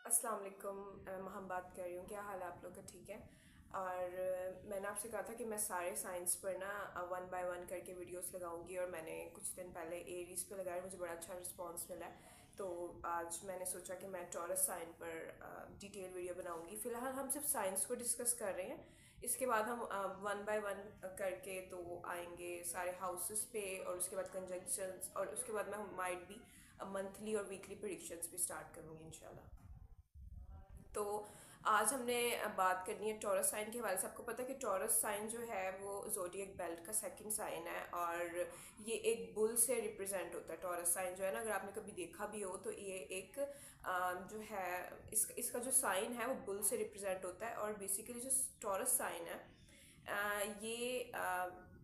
अस्सलाम वालेकुम। हम बात कर रही हूँ, क्या हाल है आप लोग का? ठीक है। और मैंने आपसे कहा था कि मैं सारे साइंस पर ना वन बाय वन करके वीडियोस लगाऊंगी, और मैंने कुछ दिन पहले एरीज पे लगाया, मुझे बड़ा अच्छा रिस्पांस मिला है। तो आज मैंने सोचा कि मैं टॉरस साइन पर डिटेल वीडियो बनाऊंगी। फ़िलहाल हम सिर्फ साइंस को डिस्कस कर रहे हैं। इसके बाद हम वन बाय वन करके तो आएंगे सारे हाउसेस पे, और उसके बाद कंजंक्शंस, और उसके बाद मैं माइट भी मंथली और वीकली प्रिडिक्शंस भी स्टार्ट करूँगी इंशाल्लाह। तो आज हमने बात करनी है टॉरस साइन के हवाले से। आपको पता है कि टॉरस साइन जो है वो ज़ोडिएक बेल्ट का सेकंड साइन है, और ये एक बुल से रिप्रेजेंट होता है। टॉरस साइन जो है ना, अगर आपने कभी देखा भी हो तो ये एक जो है इसका जो साइन है वो बुल से रिप्रेजेंट होता है। और बेसिकली जो टॉरस साइन है ये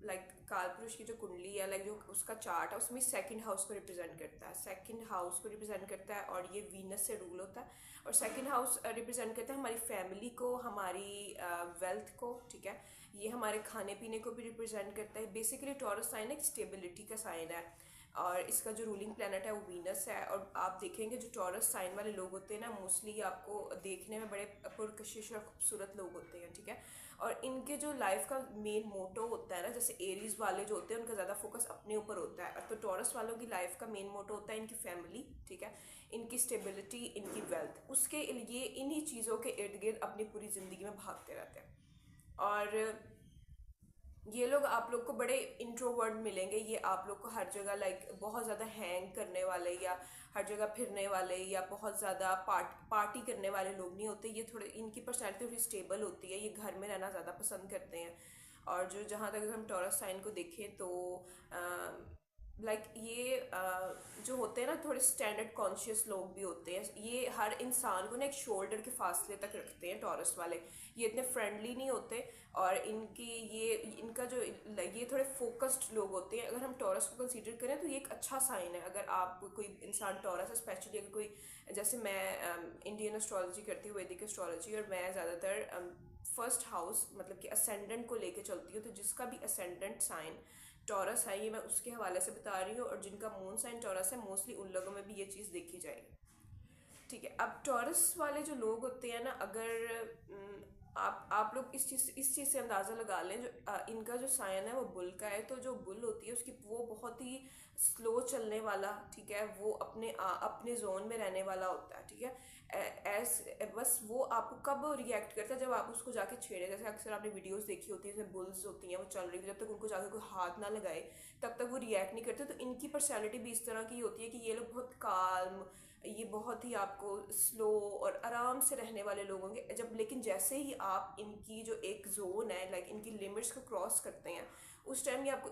लाइक कालपुरुष की जो कुंडली है, लाइक जो उसका चार्ट है, उसमें सेकंड हाउस को रिप्रेजेंट करता है। सेकंड हाउस को रिप्रेजेंट करता है, और ये वीनस से रूल होता है। और सेकंड हाउस रिप्रेजेंट करता है हमारी फैमिली को, हमारी वेल्थ को। ठीक है। ये हमारे खाने पीने को भी रिप्रेजेंट करता है। बेसिकली टॉरस साइन एक स्टेबिलिटी का साइन है, और इसका जो रूलिंग प्लेनेट है वो वीनस है। और आप देखेंगे जो टॉरस साइन वाले लोग होते हैं ना, मोस्टली आपको देखने में बड़े पुरकशिश और खूबसूरत लोग होते हैं। ठीक है। और इनके जो लाइफ का मेन मोटो होता है ना, जैसे एरीज वाले जो होते हैं उनका ज़्यादा फोकस अपने ऊपर होता है, तो टॉरस वालों की लाइफ का मेन मोटो होता है इनकी फैमिली। ठीक है। इनकी स्टेबिलिटी, इनकी वेल्थ, उसके लिए इन्हीं चीज़ों के इर्द गिर्द अपनी पूरी ज़िंदगी में भागते रहते हैं। और ये लोग आप लोग को बड़े इंट्रोवर्ट मिलेंगे। ये आप लोग को हर जगह लाइक बहुत ज़्यादा हैंग करने वाले, या हर जगह फिरने वाले, या बहुत ज़्यादा पार्टी करने वाले लोग नहीं होते। ये थोड़े, इनकी पर्सनैलिटी थोड़ी स्टेबल होती है। ये घर में रहना ज़्यादा पसंद करते हैं। और जो जहाँ तक अगर हम टॉरस साइन को देखें तो लाइक ये जो होते हैं ना, थोड़े स्टैंडर्ड कॉन्शियस लोग भी होते हैं। ये हर इंसान को ना एक शोल्डर के फासले तक रखते हैं टॉरस वाले। ये इतने फ्रेंडली नहीं होते। और इनकी ये इनका जो ये थोड़े फोकस्ड लोग होते हैं। अगर हम टॉरस को कंसीडर करें तो ये एक अच्छा साइन है। अगर आप कोई इंसान टॉरस है, स्पेशली अगर कोई, जैसे मैं इंडियन एस्ट्रोलॉजी करती हूँ, वैदिक एस्ट्रोलॉजी, और मैं ज़्यादातर फर्स्ट हाउस मतलब कि असेंडेंट को लेके चलती हूँ। तो जिसका भी असेंडेंट साइन टॉरस है, ये मैं उसके हवाले से बता रही हूँ। और जिनका मून साइन टॉरस है, मोस्टली उन लोगों में भी ये चीज़ देखी जाएगी। ठीक है। अब टॉरस वाले जो लोग होते हैं ना, अगर आप लोग इस चीज़ से अंदाज़ा लगा लें, जो इनका जो साइन है वो बुल का है। तो जो बुल होती है उसकी वो बहुत ही स्लो चलने वाला, ठीक है, वो अपने जोन में रहने वाला होता है। ठीक है। बस वो आपको कब रिएक्ट करता है, जब आप उसको जाके छेड़े। जैसे अक्सर आपने वीडियोस देखी होती है, जैसे बुल्स होती हैं वो चल रही है, जब तक उनको जाके कोई हाथ ना लगाए तब तक वो रिएक्ट नहीं करते। तो इनकी पर्सनैलिटी भी इस तरह की होती है कि ये लोग बहुत काल्म, ये बहुत ही आपको स्लो और आराम से रहने वाले लोग होंगे। जब लेकिन जैसे ही आप इनकी जो एक जोन है, लाइक इनकी लिमिट्स को क्रॉस करते हैं, उस टाइम ये आपको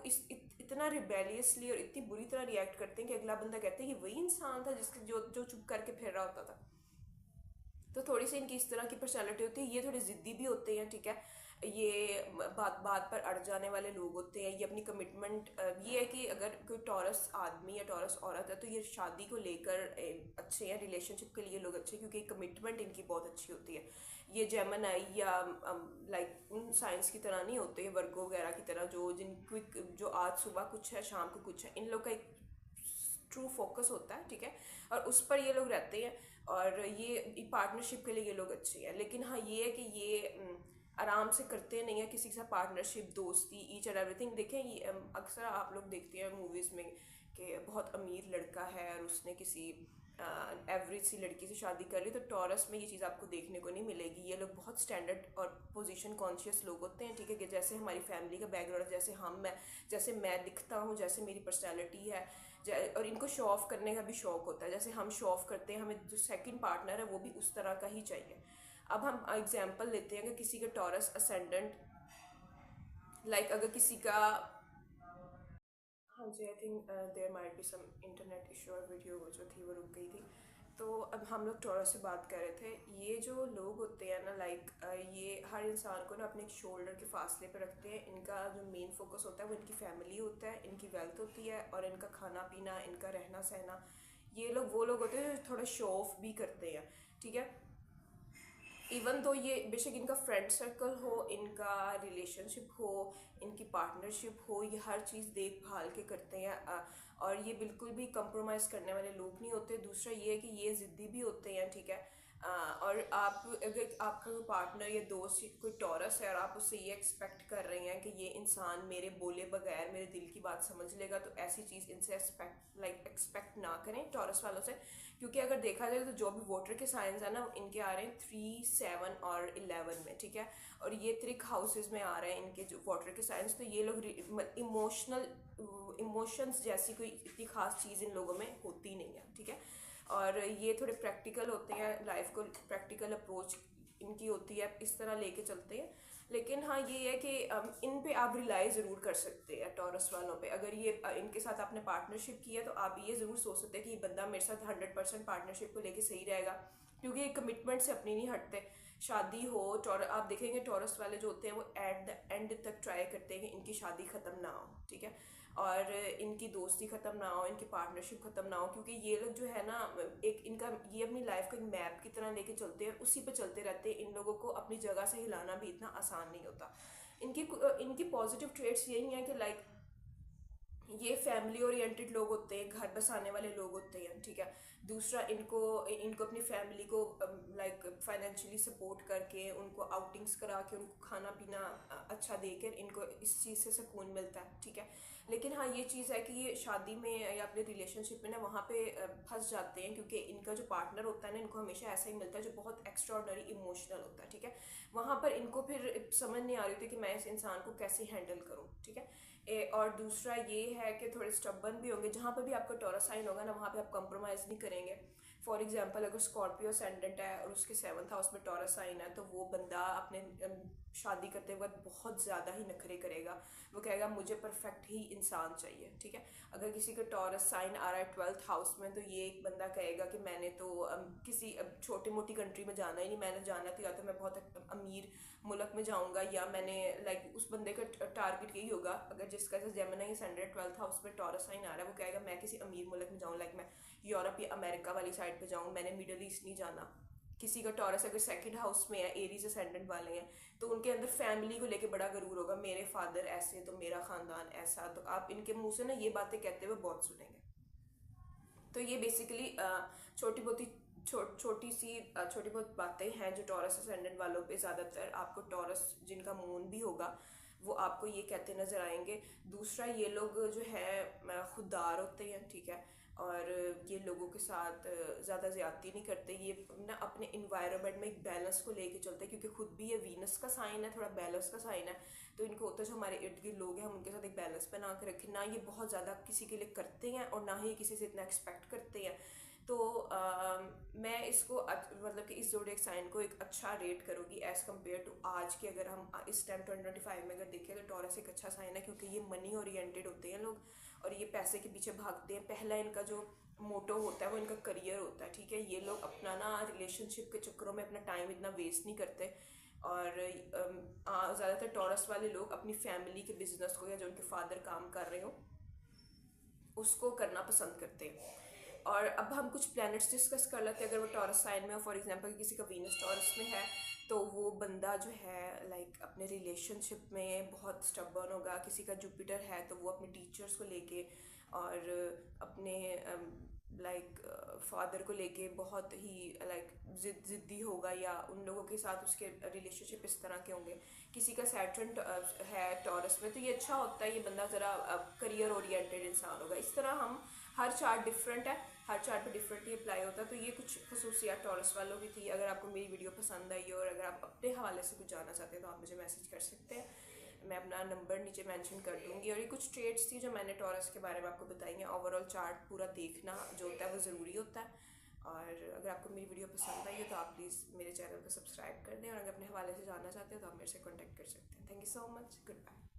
इतना रिबेलियसली और इतनी बुरी तरह रिएक्ट करते हैं कि अगला बंदा कहते हैं ये वही इंसान था जिसके जो जो चुप करके फिर रहा होता था। तो थोड़ी सी इनकी इस तरह की पर्सनैलिटी होती है। ये थोड़े ज़िद्दी भी होते हैं। ठीक है। ये बात बात पर अड़ जाने वाले लोग होते हैं। ये अपनी कमिटमेंट, ये है कि अगर कोई टॉरस आदमी या टॉरस औरत है तो ये शादी को लेकर अच्छे हैं, रिलेशनशिप के लिए लोग अच्छे हैं, क्योंकि कमिटमेंट इनकी बहुत अच्छी होती है। ये जेमिनी या लाइक उन साइंस की तरह नहीं होते, वर्गो वगैरह की तरह, जो आज सुबह कुछ है शाम को कुछ है। इन लोग का एक ट्रू फोकस होता है। ठीक है। और उस पर ये लोग रहते हैं। और ये पार्टनरशिप के लिए ये लोग अच्छे हैं। लेकिन हाँ, ये है कि ये आराम से करते नहीं है किसी के साथ पार्टनरशिप, दोस्ती, ईच एंड एवरीथिंग। देखें ये अक्सर आप लोग देखते हैं मूवीज़ में कि बहुत अमीर लड़का है और उसने किसी एवरेज सी लड़की से शादी कर ली। तो टॉरस में ये चीज़ आपको देखने को नहीं मिलेगी। ये लोग बहुत स्टैंडर्ड और पोजीशन कॉन्शियस लोग होते हैं। ठीक है। कि जैसे हमारी फैमिली का बैकग्राउंड, जैसे मैं दिखता हूँ, जैसे मेरी पर्सनैलिटी है, और इनको शो ऑफ करने का भी शौक होता है। जैसे हम शो ऑफ करते हैं, हमें जो सेकंड पार्टनर है वो भी उस तरह का ही चाहिए। अब हम एग्जांपल लेते हैं कि किसी का टॉरस असेंडेंट, लाइक अगर किसी का, हाँ जी, I think there might be some internet issue, और वीडियो जो थी वो रुक गई थी। तो अब हम लोग टॉरस से बात कर रहे थे। ये जो लोग होते हैं ना, लाइक ये हर इंसान को ना अपने एक शोल्डर के फासले पर रखते हैं। इनका जो मेन फोकस होता है वो इनकी फैमिली होता है, इनकी वेल्थ होती है, और इनका खाना पीना, इनका रहना सहना। ये लोग वो लोग होते हैं जो थोड़ा शो ऑफ भी करते हैं। ठीक है। इवन तो ये बेशक इनका फ्रेंड सर्कल हो, इनका रिलेशनशिप हो, इनकी पार्टनरशिप हो, ये हर चीज़ देखभाल के करते हैं। और ये बिल्कुल भी कंप्रोमाइज़ करने वाले लोग नहीं होते। दूसरा ये है कि ये ज़िद्दी भी होते हैं। ठीक है। और आप अगर आपका कोई पार्टनर या दोस्त कोई टॉरस है और आप उससे ये एक्सपेक्ट कर रहे हैं कि ये इंसान मेरे बोले बगैर मेरे दिल की बात समझ लेगा, तो ऐसी चीज़ इनसे एक्सपेक्ट ना करें टॉरस वालों से। क्योंकि अगर देखा जाए तो जो भी वोटर के साइंस है ना, इनके आ रहे हैं 3, 7 और 11 में, ठीक है। और ये त्रिक हाउसेज में आ रहे हैं इनके जो वोटर के साइंस, तो ये लोग इमोशंस जैसी कोई इतनी खास चीज़ इन लोगों में होती नहीं है, ठीक है। और ये थोड़े प्रैक्टिकल होते हैं, लाइफ को प्रैक्टिकल अप्रोच इनकी होती है, इस तरह लेके चलते हैं। लेकिन हाँ ये है कि इन पे आप रिलाई ज़रूर कर सकते हैं टॉरस वालों पे। अगर ये इनके साथ आपने पार्टनरशिप की है तो आप ये ज़रूर सोच सकते हैं कि ये बंदा मेरे साथ 100% पार्टनरशिप को लेके सही रहेगा, क्योंकि ये कमिटमेंट से अपनी नहीं हटते। शादी हो आप देखेंगे टॉरस वाले जो होते हैं वो एट द एंड तक ट्राई करते हैं कि इनकी शादी ख़त्म ना हो, ठीक है, और इनकी दोस्ती ख़त्म ना हो, इनकी पार्टनरशिप ख़त्म ना हो। क्योंकि ये लोग जो है ना, एक इनका ये अपनी लाइफ को एक मैप की तरह लेके चलते हैं, उसी पे चलते रहते हैं। इन लोगों को अपनी जगह से हिलाना भी इतना आसान नहीं होता। इनकी इनकी पॉजिटिव ट्रेड्स यही हैं कि लाइक ये फैमिली ओरिएंटेड लोग होते हैं, घर बसाने वाले लोग होते हैं, ठीक है। दूसरा, इनको इनको अपनी फैमिली को लाइक फाइनेंशियली सपोर्ट करके, उनको आउटिंग्स करा के, उनको खाना पीना अच्छा देकर इनको इस चीज़ से सुकून मिलता है, ठीक है। लेकिन हाँ ये चीज़ है कि ये शादी में या अपने रिलेशनशिप में ना वहाँ पे फंस जाते हैं, क्योंकि इनका जो पार्टनर होता है ना, इनको हमेशा ऐसा ही मिलता है जो बहुत एक्स्ट्राऑर्डिनरी इमोशनल होता है, ठीक है। वहाँ पर इनको फिर समझ नहीं आ रही थी कि मैं इस इंसान को कैसे हैंडल करूँ, ठीक है। और दूसरा ये है कि थोड़े स्टबन भी होंगे। जहाँ पर भी आपका टॉरस साइन होगा ना, वहाँ पे आप कंप्रोमाइज़ नहीं करेंगे। फॉर एग्जांपल, अगर स्कॉर्पियो असेंडेंट है और उसके 7th हाउस में टॉरस साइन है, तो वो बंदा अपने शादी करते वक्त बहुत ज़्यादा ही नखरे करेगा। वो कहेगा मुझे परफेक्ट ही इंसान चाहिए, ठीक है। अगर किसी का टॉरस साइन आ रहा है 12th हाउस में, तो ये एक बंदा कहेगा कि मैंने तो किसी छोटी मोटी कंट्री में जाना ही नहीं, मैंने जाना तो या तो मैं बहुत अमीर मुल्क में जाऊंगा, या मैंने लाइक उस बंदे का टारगेट यही होगा। अगर जिसका जेमिनी सेंटर 12th हाउस में टॉरस साइन आ रहा है, वो कहेगा मैं किसी अमीर मुल्क में जाऊँ, लाइक मैं यूरोप या अमेरिका वाली साइड पे जाऊँ, मैंने मिडल ईस्ट नहीं जाना। किसी का टॉरस अगर 2nd हाउस में है, एरीज असेंडेंट वाले हैं, तो उनके अंदर फैमिली को लेके बड़ा गरूर होगा, मेरे फादर ऐसे तो मेरा ख़ानदान ऐसा। तो आप इनके मुंह से ना ये बातें कहते हुए बहुत सुनेंगे। तो ये बेसिकली छोटी बहुत छोटी बहुत बातें हैं जो टॉरस असेंडेंट वालों पे ज़्यादातर आपको, टॉरस जिनका मून भी होगा वो आपको ये कहते नज़र आएंगे। दूसरा, ये लोग जो है खुददार होते हैं, ठीक है, और ये लोगों के साथ ज़्यादा ज़्यादती नहीं करते। ये ना अपने इन्वायरमेंट में एक बैलेंस को लेके चलते हैं, क्योंकि खुद भी ये वीनस का साइन है, थोड़ा बैलेंस का साइन है। तो इनको होता है जो हमारे इर्द गिर्द लोग हैं हम उनके साथ एक बैलेंस बना के रखें, ना ये बहुत ज़्यादा किसी के लिए करते हैं और ना ही किसी से इतना एक्सपेक्ट करते हैं। तो मैं इसको मतलब कि इस ज़ोडिएक साइन को एक अच्छा रेट करूँगी एज़ कम्पेयर टू आज के। अगर हम इस टाइम 2025 में अगर देखें तो टॉरस एक अच्छा साइन है, क्योंकि ये मनी ओरिएंटेड होते हैं लोग और ये पैसे के पीछे भागते हैं। पहला इनका जो मोटो होता है वो इनका करियर होता है, ठीक है। ये लोग अपना ना रिलेशनशिप के चक्करों में अपना टाइम इतना वेस्ट नहीं करते। और ज़्यादातर टॉरस वाले लोग अपनी फैमिली के बिजनेस को, या जो उनके फादर काम कर रहे हो, उसको करना पसंद करते हैं। और अब हम कुछ प्लैनेट्स डिस्कस कर लेते हैं। अगर वो टॉरस साइन में हो, फॉर एग्जांपल किसी का वीनस टॉरस में है, तो वो बंदा जो है लाइक अपने रिलेशनशिप में बहुत स्टबर्न होगा। किसी का जुपिटर है तो वो अपने टीचर्स को लेके और अपने लाइक फादर को लेके बहुत ही लाइक ज़िद्दी होगा, या उन लोगों के साथ उसके रिलेशनशिप इस तरह के होंगे। किसी का सैटर्न है टॉरस में, तो ये अच्छा होता है, ये बंदा ज़रा करियर ओरिएंटेड इंसान होगा। इस तरह हम हर चार्ट डिफरेंट है, हर चार्ट पे डिफरेंटली अप्लाई होता है। तो ये कुछ खसूसियात टॉरस वालों की थी। अगर आपको मेरी वीडियो पसंद आई और अगर आप अपने हवाले से कुछ जानना चाहते हैं तो आप मुझे मैसेज कर सकते हैं, मैं अपना नंबर नीचे मेंशन कर दूँगी। और ये कुछ ट्रेड्स थी जो मैंने टॉरस के बारे में आपको बताई हैं। ओवरऑल चार्ट पूरा देखना जो होता है वो ज़रूरी होता है। और अगर आपको मेरी वीडियो पसंद आई हो तो आप प्लीज़ मेरे चैनल को सब्सक्राइब कर दें, और अगर अपने हवाले से जानना चाहते हो तो आप मेरे से कॉन्टैक्ट कर सकते हैं। Thank you so much, good bye.